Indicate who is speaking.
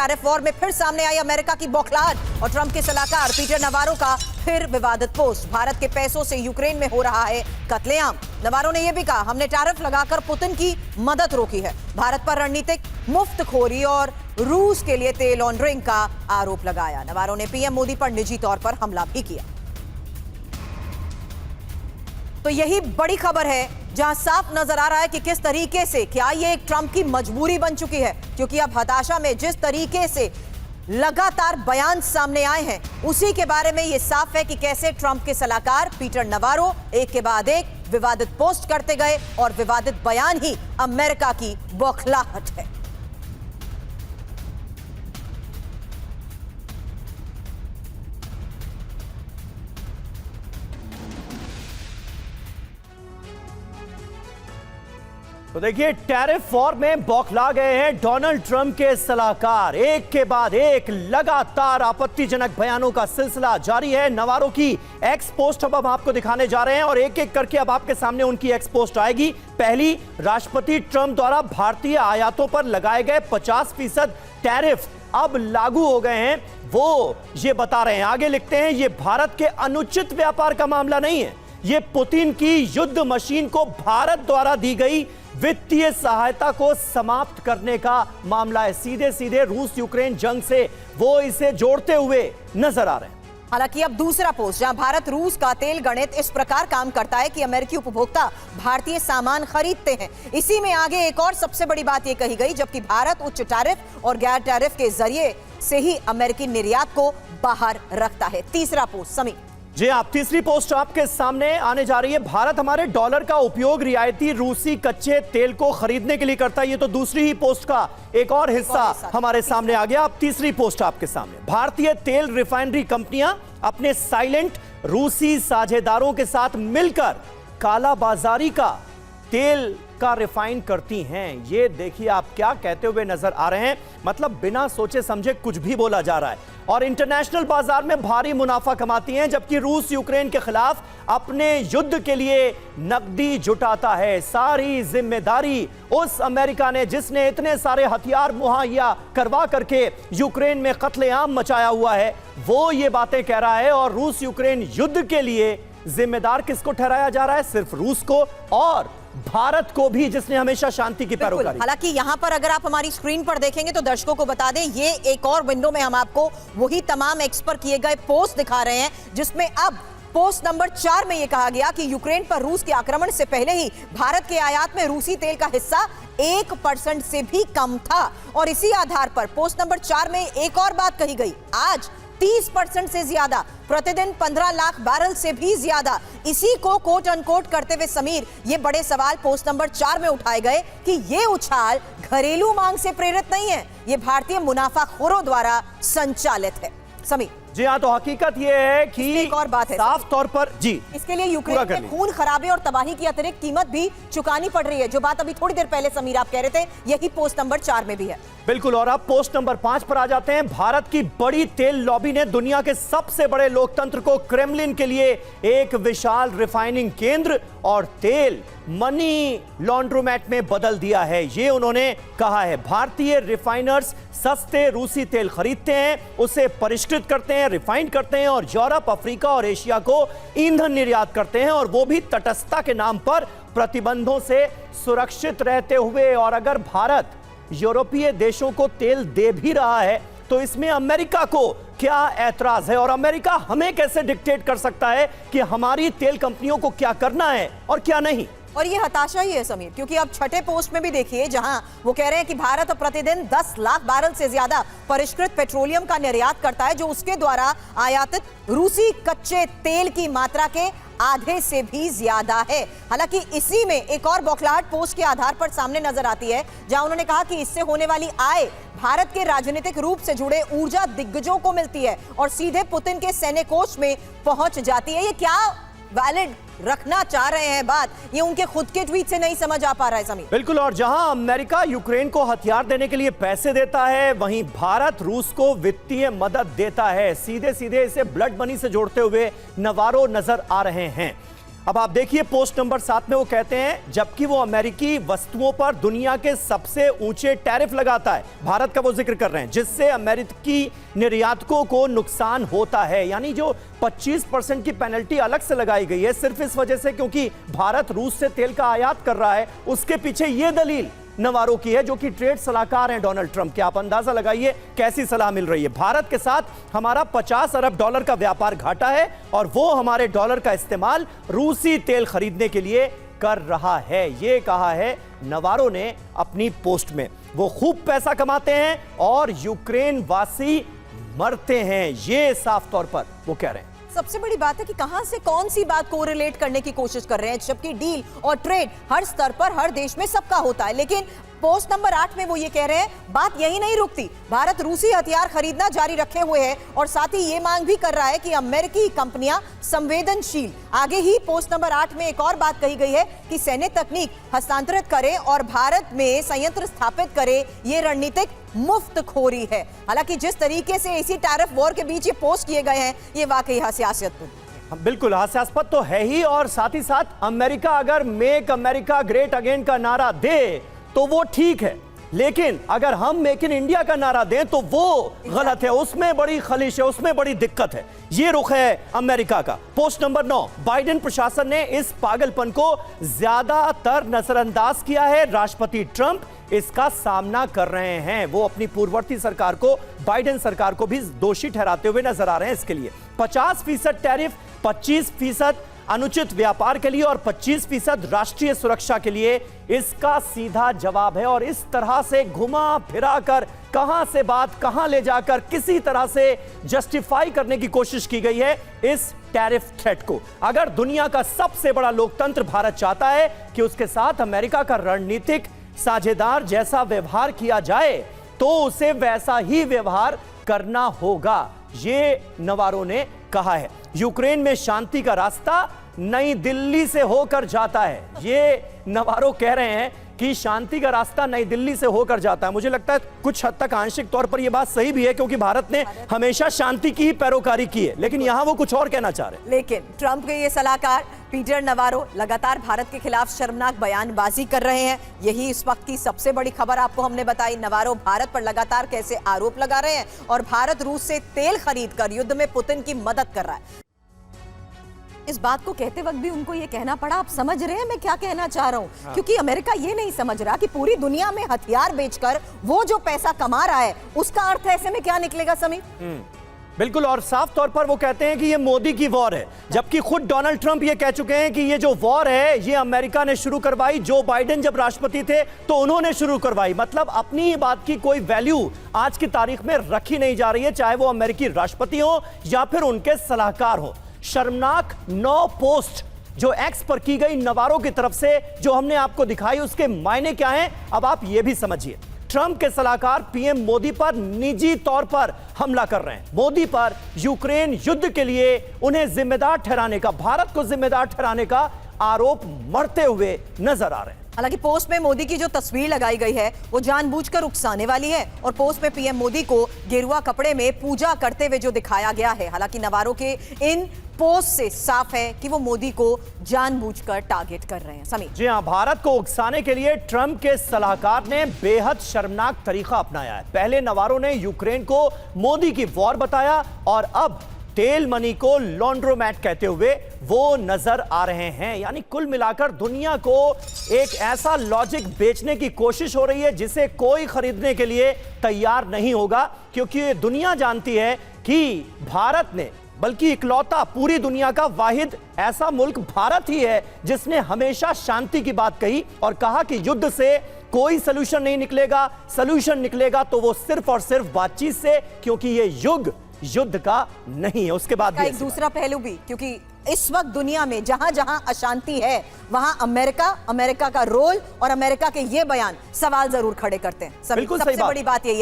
Speaker 1: Tariff war में फिर सामने आई अमेरिका की बौखलाहट और ट्रंप के सलाहकार पीटर नवारो का फिर विवादित पोस्ट। भारत के पैसों से यूक्रेन में हो रहा है कत्लेआम। नवारो ने यह भी कहा, हमने टैरिफ लगाकर पुतिन की मदद रोकी है। भारत पर रणनीतिक मुफ्तखोरी और रूस के लिए तेल लॉन्ड्रिंग का आरोप लगाया। नवारो ने पीएम मोदी पर निजी तौर पर हमला भी किया। तो यही बड़ी खबर है जहां साफ नजर आ रहा है कि किस तरीके से क्या ये एक ट्रंप की मजबूरी बन चुकी है, क्योंकि अब हताशा में जिस तरीके से लगातार बयान सामने आए हैं उसी के बारे में यह साफ है कि कैसे ट्रंप के सलाहकार पीटर नवारो एक के बाद एक विवादित पोस्ट करते गए और विवादित बयान ही अमेरिका की बौखलाहट है।
Speaker 2: तो देखिए, टैरिफ वॉर में बौखला गए हैं डोनाल्ड ट्रंप के सलाहकार। एक के बाद एक लगातार आपत्तिजनक बयानों का सिलसिला जारी है। नवारो की एक्स पोस्ट अब हम आपको दिखाने जा रहे हैं और एक एक करके अब आपके सामने उनकी एक्स पोस्ट आएगी। पहली, राष्ट्रपति ट्रंप द्वारा भारतीय आयातों पर लगाए गए 50% टैरिफ अब लागू हो गए हैं, वो ये बता रहे हैं। आगे लिखते हैं, ये भारत के अनुचित व्यापार का मामला नहीं है, ये पुतिन की युद्ध मशीन को भारत द्वारा दी गई वित्तीय सहायता को समाप्त करने का मामला है। सीधे सीधे रूस यूक्रेन जंग से वो इसे जोड़ते हुए नजर आ रहे हैं।
Speaker 1: हालांकि अब दूसरा पोस्ट, जहां भारत रूस का तेल गणित इस प्रकार काम करता है कि अमेरिकी उपभोक्ता भारतीय सामान खरीदते हैं। इसी में आगे एक और सबसे बड़ी बात यह कही गई, जबकि भारत उच्च टैरिफ और गैर टैरिफ के जरिए से ही अमेरिकी निर्यात को बाहर रखता है। तीसरा पोस्ट समीर
Speaker 2: जी, आप तीसरी पोस्ट आपके सामने आने जा रही है। भारत हमारे डॉलर का उपयोग रियायती रूसी कच्चे तेल को खरीदने के लिए करता है। ये तो दूसरी ही पोस्ट का एक और हिस्सा हमारे सामने आ गया। अब तीसरी पोस्ट आपके सामने, भारतीय तेल रिफाइनरी कंपनियां अपने साइलेंट रूसी साझेदारों के साथ मिलकर कालाबाजारी का तेल का रिफाइन करती हैं। ये देखिए आप क्या कहते हुए नजर आ रहे हैं, मतलब बिना सोचे समझे कुछ भी बोला जा रहा है। और इंटरनेशनल बाजार में भारी मुनाफा कमाती हैं, जबकि रूस यूक्रेन के खिलाफ अपने युद्ध के लिए नकदी जुटाता है। सारी जिम्मेदारी उस अमेरिका ने जिसने इतने सारे हथियार मुहैया करवा करके यूक्रेन में कत्लेआम मचाया हुआ है, वो ये बातें कह रहा है। और रूस यूक्रेन युद्ध के लिए जिम्मेदार किसको ठहराया जा रहा है? सिर्फ रूस को और भारत को भी, जिसने हमेशा शांति की पैरोकारी।
Speaker 1: हालांकि यहां पर अगर आप हमारी स्क्रीन पर देखेंगे तो दर्शकों को बता दें, ये एक और विंडो में हम आपको वही तमाम एक्स पर किए गए पोस्ट दिखा रहे हैं, जिसमें अब पोस्ट नंबर 4 में यह कहा गया कि यूक्रेन पर रूस के आक्रमण से पहले ही भारत के आयात में रूसी तेल का हिस्सा 1% से भी कम था। और इसी आधार पर पोस्ट नंबर 4 में एक और बात कही गई, आज 30% से ज्यादा, प्रतिदिन 15 लाख बैरल से भी ज्यादा। इसी को कोट अनकोट करते हुए समीर, ये बड़े सवाल पोस्ट नंबर 4 में उठाए गए कि ये उछाल घरेलू मांग से प्रेरित नहीं है, ये भारतीय मुनाफाखोरों द्वारा संचालित है। समीर
Speaker 2: जी हाँ, तो हकीकत ये है कि
Speaker 1: एक और बात है
Speaker 2: साफ तौर पर जी,
Speaker 1: इसके लिए यूक्रेन में खून खराबे और तबाही की अतिरिक्त कीमत भी चुकानी पड़ रही है, जो बात अभी थोड़ी देर पहले समीर आप कह रहे थे, यही पोस्ट नंबर 4 में भी है।
Speaker 2: बिल्कुल। और अब पोस्ट नंबर 5 पर आ जाते हैं। भारत की बड़ी तेल लॉबी ने दुनिया के सबसे बड़े लोकतंत्र को क्रेमलिन के लिए एक विशाल रिफाइनिंग केंद्र और तेल मनी लॉन्ड्रोमेट में बदल दिया है, ये उन्होंने कहा है। भारतीय रिफाइनर्स सस्ते रूसी तेल खरीदते हैं, उसे परिष्कृत करते हैं, रिफाइन करते हैं और यूरोप, अफ्रीका और एशिया को ईंधन निर्यात करते हैं, और वो भी तटस्थता के नाम पर प्रतिबंधों से सुरक्षित रहते हुए। और अगर भारत यूरोपीय देशों को तेल दे भी रहा है तो इसमें अमेरिका को क्या ऐतराज है? और अमेरिका हमें कैसे डिक्टेट कर सकता है कि हमारी तेल कंपनियों को क्या करना है और क्या नहीं?
Speaker 1: और ये हताशा ही है समीर, क्योंकि अब छठे पोस्ट में भी देखिए, जहां वो कह रहे हैं कि भारत प्रतिदिन 10 लाख बैरल से ज्यादा परिष्कृत पेट्रोलियम का निर्यात करता है, जो उसके द्वारा आयातित रूसी कच्चे तेल की मात्रा के आधे से भी ज्यादा है। हालांकि इसी में एक और बौखलाहट पोस्ट के आधार पर सामने नजर आती है, जहां उन्होंने कहा कि इससे होने वाली आय भारत के राजनीतिक रूप से जुड़े ऊर्जा दिग्गजों को मिलती है और सीधे पुतिन के सैन्य कोष में पहुंच जाती है। ये क्या वैलिड रखना चाह रहे हैं बात, ये उनके खुद के ट्वीट से नहीं समझ आ पा रहा है समीर।
Speaker 2: बिल्कुल। और जहां अमेरिका यूक्रेन को हथियार देने के लिए पैसे देता है, वहीं भारत रूस को वित्तीय मदद देता है। सीधे सीधे इसे ब्लड मनी से जोड़ते हुए नवारो नजर आ रहे हैं। अब आप देखिए पोस्ट नंबर 7 में वो कहते हैं जबकि वो अमेरिकी वस्तुओं पर दुनिया के सबसे ऊंचे टैरिफ लगाता है, भारत का वो जिक्र कर रहे हैं, जिससे अमेरिकी निर्यातकों को नुकसान होता है। यानी जो 25% की पेनल्टी अलग से लगाई गई है सिर्फ इस वजह से क्योंकि भारत रूस से तेल का आयात कर रहा है, उसके पीछे यह दलील नवारो की है, जो कि ट्रेड सलाहकार हैं डोनाल्ड ट्रंप के। आप अंदाजा लगाइए कैसी सलाह मिल रही है। भारत के साथ हमारा 50 अरब डॉलर का व्यापार घाटा है और वो हमारे डॉलर का इस्तेमाल रूसी तेल खरीदने के लिए कर रहा है, ये कहा है नवारो ने अपनी पोस्ट में। वो खूब पैसा कमाते हैं और यूक्रेन वासी मरते हैं, ये साफ तौर पर वो कह रहे हैं।
Speaker 1: सबसे बड़ी बात है कि कहां से कौन सी बात को रिलेट करने की कोशिश कर रहे हैं, जबकि डील और ट्रेड हर स्तर पर हर देश में सबका होता है। लेकिन पोस्ट नंबर 8 में वो ये कह रहे हैं बात यही नहीं रुकती, भारत रूसी हथियार खरीदना जारी रखे हुए है और साथ ही ये मांग भी कर रहा है कि अमेरिकी कंपनियां संवेदनशील। आगे ही पोस्ट नंबर 8 में एक और बात कही गई है कि सैन्य तकनीक हस्तांतरित करे और भारत में संयंत्र स्थापित करे, ये रणनीतिक मुफ्तखोरी है। हालांकि जिस तरीके से इसी टैरिफ वॉर के बीच ये पोस्ट किए गए हैं, ये वाकई हास्यास्पद,
Speaker 2: बिल्कुल हास्यास्पद तो है ही। और साथ ही साथ अमेरिका अगर मेक अमेरिका ग्रेट अगेन का नारा दे तो वो ठीक है, लेकिन अगर हम मेक इन इंडिया का नारा दें तो वो गलत है, उसमें बड़ी खलिश है, उसमें बड़ी दिक्कत है। ये रुख है अमेरिका का। पोस्ट नंबर 9, बाइडेन प्रशासन ने इस पागलपन को ज्यादातर नजरअंदाज किया है, राष्ट्रपति ट्रंप इसका सामना कर रहे हैं। वो अपनी पूर्ववर्ती सरकार को, बाइडेन सरकार को भी दोषी ठहराते हुए नजर आ रहे हैं इसके लिए। 50% टैरिफ, 25% अनुचित व्यापार के लिए और 25% राष्ट्रीय सुरक्षा के लिए इसका सीधा जवाब है। और इस तरह से घुमा फिरा कर कहां से बात कहां ले जाकर किसी तरह से जस्टिफाई करने की कोशिश की गई है इस टैरिफ थ्रेट को। अगर दुनिया का सबसे बड़ा लोकतंत्र भारत चाहता है कि उसके साथ अमेरिका का रणनीतिक साझेदार जैसा व्यवहार किया जाए तो उसे वैसा ही व्यवहार करना होगा, ये नवारो ने कहा है। यूक्रेन में शांति का रास्ता नई दिल्ली से होकर जाता है, ये नवारो कह रहे हैं कि शांति का रास्ता नई दिल्ली से होकर जाता है। मुझे लगता है कुछ हद तक आंशिक तौर पर यह बात सही भी है, क्योंकि भारत ने हमेशा शांति की ही पैरोकारी की है, लेकिन यहां वो कुछ और कहना चाह रहे हैं।
Speaker 1: लेकिन ट्रंप के ये सलाहकार पीटर नवारो लगातार भारत के खिलाफ शर्मनाक बयानबाजी कर रहे हैं। यही इस वक्त की सबसे बड़ी खबर आपको हमने बताई। नवारो भारत पर लगातार कैसे आरोप लगा रहे हैं और भारत रूस से तेल खरीद कर युद्ध में पुतिन की मदद कर रहा है। इस बात को कहते वक्त भी उनको ये कहना पड़ा, आप समझ रहे हैं मैं क्या कहना चाह रहा हूं? क्योंकि अमेरिका ये नहीं समझ रहा कि पूरी दुनिया में हथियार बेचकर वो जो पैसा कमा रहा है उसका अर्थ ऐसे में क्या निकलेगा समीर?
Speaker 2: बिल्कुल, और साफ तौर पर वो कहते हैं कि ये मोदी की वॉर है, जबकि खुद डोनाल्ड ट्रंप ये कह चुके हैं कि ये जो वॉर है ये अमेरिका ने शुरू करवाई, जो बाइडेन जब राष्ट्रपति थे तो उन्होंने शुरू करवाई। मतलब अपनी ही बात की कोई वैल्यू आज की तारीख में रखी नहीं जा रही है, चाहे वो अमेरिकी राष्ट्रपति हो या फिर उनके सलाहकार हो। शर्मनाक 9 पोस्ट जो एक्स पर की गई नवारो की तरफ से जो हमने आपको दिखाई, उसके मायने क्या हैं अब आप ये भी समझिए। ट्रंप के सलाहकार पीएम मोदी पर निजी तौर पर हमला कर रहे हैं, मोदी पर यूक्रेन युद्ध के लिए उन्हें जिम्मेदार ठहराने का, भारत को जिम्मेदार ठहराने का आरोप मरते हुए नजर आ रहे हैं।
Speaker 1: हालांकि पोस्ट में मोदी की जो तस्वीर लगाई गई है वो जानबूझकर उकसाने वाली है और पोस्ट में पीएम मोदी को गेरुआ कपड़े में पूजा करते हुए जो दिखाया गया है। हालांकि नवारो के इन पोस्ट से साफ है कि वो मोदी को जानबूझकर टारगेट कर रहे हैं। समीर
Speaker 2: जी हां, भारत को उकसाने के लिए ट्रंप के सलाहकार ने बेहद शर्मनाक तरीका अपनाया है। पहले नवारो ने यूक्रेन को मोदी की वॉर बताया और अब तेल मनी को लॉन्ड्रोमैट कहते हुए वो नजर आ रहे हैं। यानी कुल मिलाकर दुनिया को एक ऐसा लॉजिक बेचने की कोशिश हो रही है जिसे कोई खरीदने के लिए तैयार नहीं होगा, क्योंकि दुनिया जानती है कि भारत ने, बल्कि इकलौता पूरी दुनिया का वाहिद ऐसा मुल्क भारत ही है जिसने हमेशा शांति की बात कही और कहा कि युद्ध से कोई सलूशन नहीं निकलेगा, सलूशन निकलेगा तो वो सिर्फ और सिर्फ बातचीत से, क्योंकि ये युग युद्ध का नहीं है। उसके बाद
Speaker 1: एक दूसरा पहलू भी, क्योंकि इस वक्त दुनिया में जहां जहां अशांति है वहां अमेरिका का रोल और अमेरिका के ये बयान सवाल जरूर खड़े करते हैं। सबसे बड़ी बात यही है।